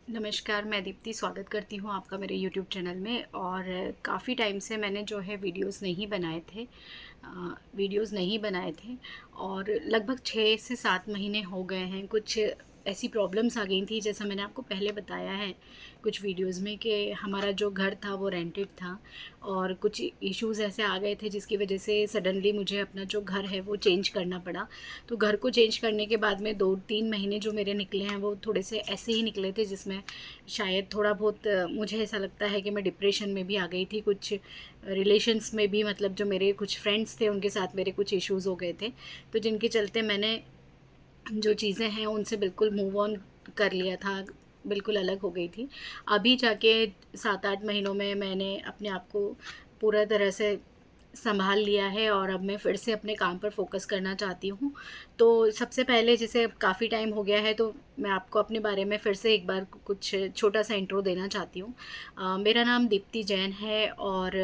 नमस्कार, मैं दीप्ति स्वागत करती हूँ आपका मेरे यूट्यूब चैनल में। और काफ़ी टाइम से मैंने जो है वीडियोस नहीं बनाए थे और लगभग 6 से 7 महीने हो गए हैं। कुछ ऐसी प्रॉब्लम्स आ गई थी, जैसा मैंने आपको पहले बताया है कुछ वीडियोस में, कि हमारा जो घर था वो रेंटेड था और कुछ इश्यूज़ ऐसे आ गए थे जिसकी वजह से सडनली मुझे अपना जो घर है वो चेंज करना पड़ा। तो घर को चेंज करने के बाद में 2-3 महीने जो मेरे निकले हैं वो थोड़े से ऐसे ही निकले थे, जिसमें शायद थोड़ा बहुत मुझे ऐसा लगता है कि मैं डिप्रेशन में भी आ गई थी। कुछ रिलेशंस में भी, मतलब जो मेरे कुछ फ्रेंड्स थे उनके साथ मेरे कुछ इश्यूज़ हो गए थे, तो जिनके चलते मैंने जो चीज़ें हैं उनसे बिल्कुल मूव ऑन कर लिया था, बिल्कुल अलग हो गई थी। अभी जाके 7-8 महीनों में मैंने अपने आप को पूरा तरह से सँभाल लिया है और अब मैं फिर से अपने काम पर फ़ोकस करना चाहती हूँ। तो सबसे पहले, जैसे अब काफ़ी टाइम हो गया है, तो मैं आपको अपने बारे में फिर से एक बार कुछ छोटा-सा इंट्रो देना चाहती हूँ। मेरा नाम दीप्ति जैन है और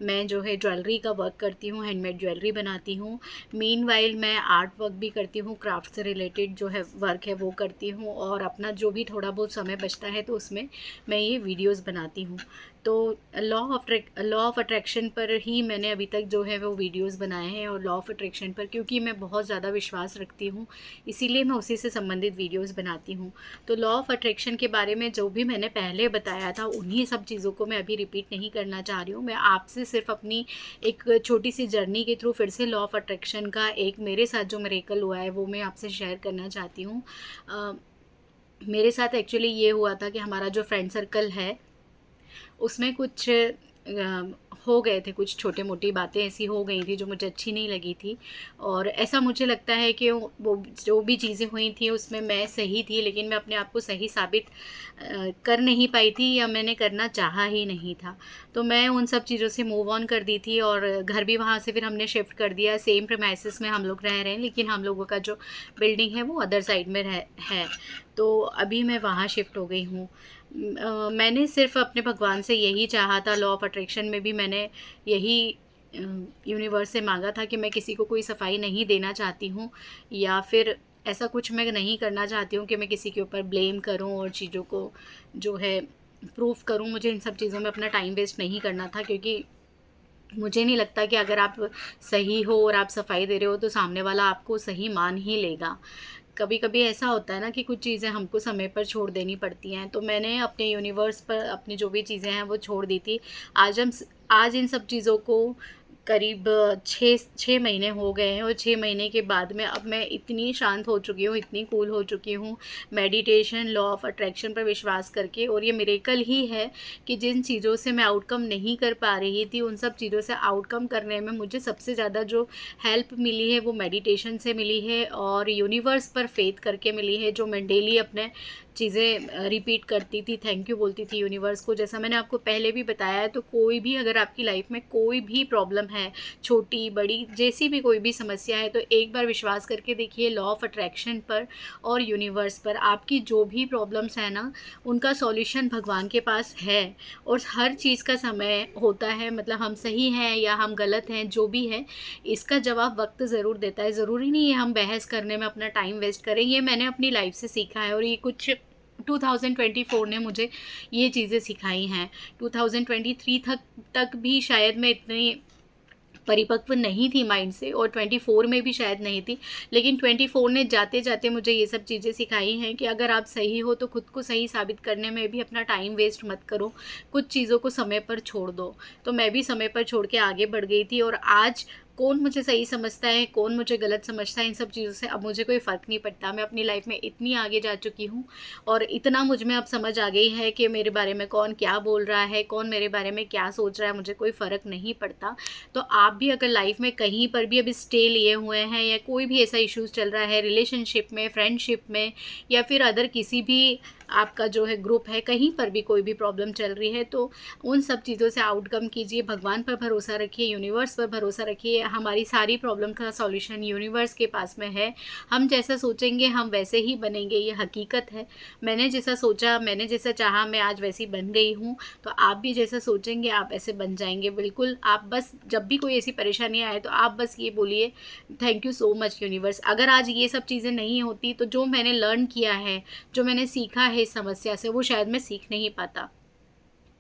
मैं जो है ज्वेलरी का वर्क करती हूँ, हैंडमेड ज्वेलरी बनाती हूँ। मीनवाइल मैं आर्ट वर्क भी करती हूँ, क्राफ्ट से रिलेटेड जो है वर्क है वो करती हूँ, और अपना जो भी थोड़ा बहुत समय बचता है तो उसमें मैं ये वीडियोज़ बनाती हूँ। तो लॉ ऑफ़ अट्रैक्शन पर ही मैंने अभी तक जो है वो वीडियोज़ बनाए हैं, और लॉ ऑफ़ अट्रैक्शन पर क्योंकि मैं बहुत ज़्यादा विश्वास रखती हूँ, इसीलिए मैं उसी से संबंधित वीडियोज़ बनाती हूँ। तो लॉ ऑफ़ अट्रैक्शन के बारे में जो भी मैंने पहले बताया था, उन्हीं सब चीज़ों को मैं अभी रिपीट नहीं करना चाह रही हूँ। मैं आपसे सिर्फ अपनी एक छोटी-सी जर्नी के थ्रू फिर से लॉ ऑफ़ अट्रैक्शन का एक मेरे साथ जो मिरेकल हुआ है, वो मैं आपसे शेयर करना चाहती हूँ। मेरे साथ एक्चुअली ये हुआ था कि हमारा जो फ्रेंड सर्कल है उसमें कुछ हो गए थे, कुछ छोटे मोटी बातें ऐसी हो गई थी जो मुझे अच्छी नहीं लगी थी। और ऐसा मुझे लगता है कि वो जो भी चीज़ें हुई थी उसमें मैं सही थी, लेकिन मैं अपने आप को सही साबित कर नहीं पाई थी, या मैंने करना चाहा ही नहीं था। तो मैं उन सब चीज़ों से मूव ऑन कर दी थी और घर भी वहाँ से फिर हमने शिफ्ट कर दिया। सेम प्रीमाइसेस में हम लोग रह रहे हैं, लेकिन हम लोगों का जो बिल्डिंग है वो अदर साइड में है। तो अभी मैं वहाँ शिफ्ट हो गई हूँ। मैंने सिर्फ़ अपने भगवान से यही चाहा था, लॉ ऑफ़ अट्रैक्शन में भी मैंने यही यूनिवर्स से मांगा था कि मैं किसी को कोई सफाई नहीं देना चाहती हूँ, या फिर ऐसा कुछ मैं नहीं करना चाहती हूँ कि मैं किसी के ऊपर ब्लेम करूँ और चीज़ों को जो है प्रूफ करूँ। मुझे इन सब चीज़ों में अपना टाइम वेस्ट नहीं करना था, क्योंकि मुझे नहीं लगता कि अगर आप सही हो और आप सफाई दे रहे हो तो सामने वाला आपको सही मान ही लेगा। कभी कभी ऐसा होता है ना कि कुछ चीज़ें हमको समय पर छोड़ देनी पड़ती हैं, तो मैंने अपने यूनिवर्स पर अपनी जो भी चीज़ें हैं वो छोड़ दी थी। आज इन सब चीज़ों को करीब 6 महीने हो गए हैं, और 6 महीने के बाद में अब मैं इतनी शांत हो चुकी हूँ, इतनी कूल हो चुकी हूँ, मेडिटेशन, लॉ ऑफ अट्रैक्शन पर विश्वास करके। और ये मिरेकल ही है कि जिन चीज़ों से मैं आउटकम नहीं कर पा रही थी, उन सब चीज़ों से आउटकम करने में मुझे सबसे ज़्यादा जो हेल्प मिली है वो मेडिटेशन से मिली है, और यूनिवर्स पर फेथ करके मिली है, जो मैं डेली अपने चीज़ें रिपीट करती थी, थैंक यू बोलती थी यूनिवर्स को। जैसा मैंने आपको पहले भी बताया है, तो कोई भी, अगर आपकी लाइफ में कोई भी प्रॉब्लम है, छोटी बड़ी जैसी भी कोई भी समस्या है, तो एक बार विश्वास करके देखिए लॉ ऑफ अट्रैक्शन पर और यूनिवर्स पर। आपकी जो भी प्रॉब्लम्स है ना, उनका सॉल्यूशन भगवान के पास है। और हर चीज़ का समय होता है, मतलब हम सही हैं या हम गलत हैं, जो भी है इसका जवाब वक्त ज़रूर देता है। ज़रूरी नहीं है हम बहस करने में अपना टाइम वेस्ट करें। ये मैंने अपनी लाइफ से सीखा है, और ये कुछ 2024 ने मुझे ये चीज़ें सिखाई हैं। 2023 तक भी शायद मैं इतनी परिपक्व नहीं थी माइंड से, और 24 में भी शायद नहीं थी, लेकिन 24 ने जाते जाते मुझे ये सब चीज़ें सिखाई हैं कि अगर आप सही हो तो खुद को सही साबित करने में भी अपना टाइम वेस्ट मत करो, कुछ चीज़ों को समय पर छोड़ दो। तो मैं भी समय पर छोड़ के आगे बढ़ गई थी, और आज कौन मुझे सही समझता है, कौन मुझे गलत समझता है, इन सब चीज़ों से अब मुझे कोई फ़र्क नहीं पड़ता। मैं अपनी लाइफ में इतनी आगे जा चुकी हूँ, और इतना मुझ में अब समझ आ गई है कि मेरे बारे में कौन क्या बोल रहा है, कौन मेरे बारे में क्या सोच रहा है, मुझे कोई फ़र्क नहीं पड़ता। तो आप भी अगर लाइफ में कहीं पर भी अभी स्टे लिए हुए हैं, या कोई भी ऐसा इश्यूज़ चल रहा है रिलेशनशिप में, फ्रेंडशिप में, या फिर अदर किसी भी आपका जो है ग्रुप है, कहीं पर भी कोई भी प्रॉब्लम चल रही है, तो उन सब चीज़ों से आउटकम कीजिए, भगवान पर भरोसा रखिए, यूनिवर्स पर भरोसा रखिए। हमारी सारी प्रॉब्लम का सॉल्यूशन यूनिवर्स के पास में है। हम जैसा सोचेंगे हम वैसे ही बनेंगे, ये हकीकत है। मैंने जैसा सोचा, मैंने जैसा चाहा, मैं आज वैसी बन गई हूँ। तो आप भी जैसा सोचेंगे आप ऐसे बन जाएंगे, बिल्कुल। आप बस जब भी कोई ऐसी परेशानी आए तो आप बस ये बोलिए, thank you so much universe. अगर आज ये सब चीज़ें नहीं होती तो जो मैंने लर्न किया है, जो मैंने सीखा है इस समस्या से, वो शायद मैं सीख नहीं पाता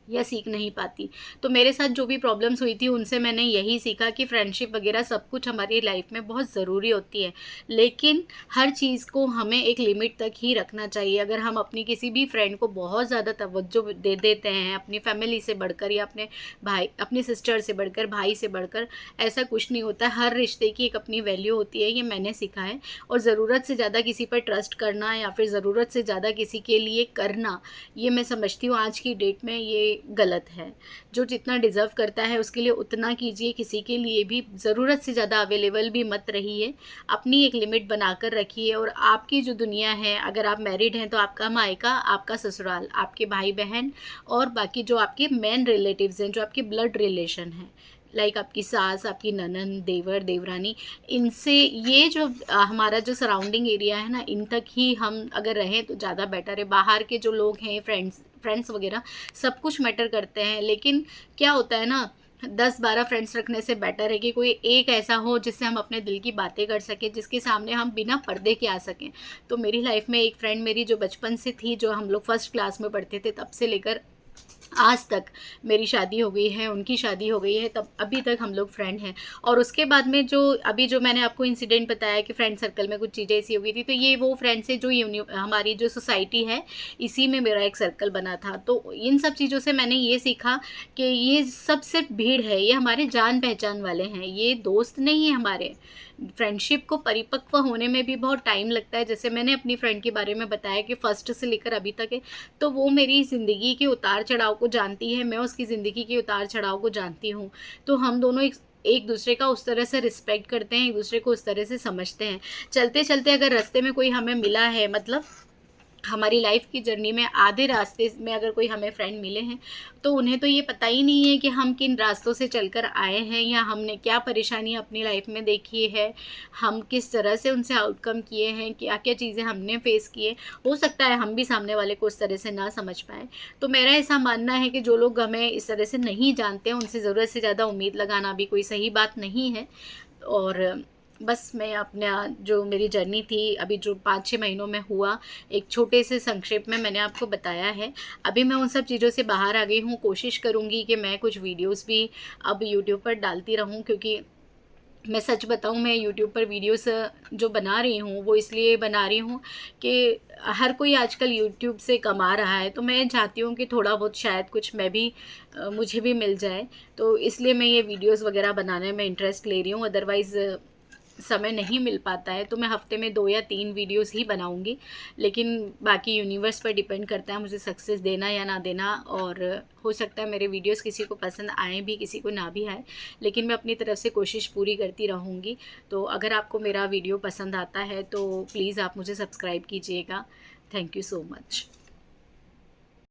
या सीख नहीं पाती। तो मेरे साथ जो भी प्रॉब्लम्स हुई थी उनसे मैंने यही सीखा कि फ्रेंडशिप वगैरह सब कुछ हमारी लाइफ में बहुत ज़रूरी होती है, लेकिन हर चीज़ को हमें एक लिमिट तक ही रखना चाहिए। अगर हम अपनी किसी भी फ्रेंड को बहुत ज़्यादा तवज्जो दे देते हैं, अपनी फैमिली से बढ़कर या अपने भाई, अपनी सिस्टर से बढ़कर, भाई से बढ़कर, ऐसा कुछ नहीं होता है। हर रिश्ते की एक अपनी वैल्यू होती है, ये मैंने सीखा है। और ज़रूरत से ज़्यादा किसी पर ट्रस्ट करना या फिर ज़रूरत से ज़्यादा किसी के लिए करना, ये मैं समझती हूँ आज की डेट में ये गलत है। जो जितना डिज़र्व करता है उसके लिए उतना कीजिए, किसी के लिए भी ज़रूरत से ज़्यादा अवेलेबल भी मत रहिए। अपनी एक लिमिट बनाकर रखिए। और आपकी जो दुनिया है, अगर आप मैरिड हैं तो आपका मायका, आपका ससुराल, आपके भाई बहन और बाकी जो आपके मेन रिलेटिव्स हैं, जो आपके ब्लड रिलेशन हैं, लाइक आपकी सास, आपकी ननंद, देवर, देवरानी, इनसे ये जो हमारा जो सराउंडिंग एरिया है ना, इन तक ही हम अगर रहें तो ज़्यादा बेटर है। बाहर के जो लोग हैं, फ्रेंड्स वगैरह, सब कुछ मैटर करते हैं, लेकिन क्या होता है ना, 10-12 फ्रेंड्स रखने से बेटर है कि कोई एक ऐसा हो जिससे हम अपने दिल की बातें कर सकें, जिसके सामने हम बिना पर्दे के आ सकें। तो मेरी लाइफ में एक फ्रेंड मेरी जो बचपन से थी, जो हम लोग फर्स्ट क्लास में पढ़ते थे, तब से लेकर आज तक मेरी शादी हो गई है, उनकी शादी हो गई है, तब अभी तक हम लोग फ्रेंड हैं। और उसके बाद में जो अभी जो मैंने आपको इंसिडेंट बताया कि फ्रेंड सर्कल में कुछ चीज़ें ऐसी हो गई थी, तो ये वो फ्रेंड्स है जो हमारी जो सोसाइटी है, इसी में मेरा एक सर्कल बना था। तो इन सब चीज़ों से मैंने ये सीखा कि ये सब सिर्फ भीड़ है, ये हमारे जान पहचान वाले हैं, ये दोस्त नहीं है हमारे। फ्रेंडशिप को परिपक्व होने में भी बहुत टाइम लगता है। जैसे मैंने अपनी फ्रेंड के बारे में बताया कि फर्स्ट से लेकर अभी तक है, तो वो मेरी ज़िंदगी के उतार चढ़ाव को जानती है, मैं उसकी ज़िंदगी के उतार चढ़ाव को जानती हूँ। तो हम दोनों एक दूसरे का उस तरह से रिस्पेक्ट करते हैं, एक दूसरे को उस तरह से समझते हैं। चलते चलते अगर रास्ते में कोई हमें मिला है, मतलब हमारी लाइफ की जर्नी में आधे रास्ते में अगर कोई हमें फ्रेंड मिले हैं, तो उन्हें तो ये पता ही नहीं है कि हम किन रास्तों से चलकर आए हैं, या हमने क्या परेशानियां अपनी लाइफ में देखी है, हम किस तरह से उनसे आउटकम किए हैं, क्या क्या चीज़ें हमने फेस किए। हो सकता है हम भी सामने वाले को उस तरह से ना समझ पाए। तो मेरा ऐसा मानना है कि जो लोग हमें इस तरह से नहीं जानते हैं, उनसे ज़रूरत से ज़्यादा उम्मीद लगाना भी कोई सही बात नहीं है। और बस मैं अपना जो मेरी जर्नी थी, अभी जो 5-6 महीनों में हुआ, एक छोटे से संक्षेप में मैंने आपको बताया है। अभी मैं उन सब चीज़ों से बाहर आ गई हूँ। कोशिश करूँगी कि मैं कुछ वीडियोस भी अब यूट्यूब पर डालती रहूँ, क्योंकि मैं सच बताऊँ, मैं यूट्यूब पर वीडियोस जो बना रही हूँ वो इसलिए बना रही हूँ कि हर कोई आजकल यूट्यूब से कमा रहा है, तो मैं चाहती हूँ कि थोड़ा बहुत शायद कुछ मैं भी मुझे भी मिल जाए। तो इसलिए मैं ये वीडियोस वगैरह बनाने में इंटरेस्ट ले रही हूँ। अदरवाइज़ समय नहीं मिल पाता है, तो मैं हफ्ते में 2 या 3 वीडियोस ही बनाऊंगी। लेकिन बाकी यूनिवर्स पर डिपेंड करता है मुझे सक्सेस देना या ना देना। और हो सकता है मेरे वीडियोस किसी को पसंद आए भी, किसी को ना भी आए, लेकिन मैं अपनी तरफ से कोशिश पूरी करती रहूँगी। तो अगर आपको मेरा वीडियो पसंद आता है तो प्लीज़ आप मुझे सब्सक्राइब कीजिएगा। Thank you so much.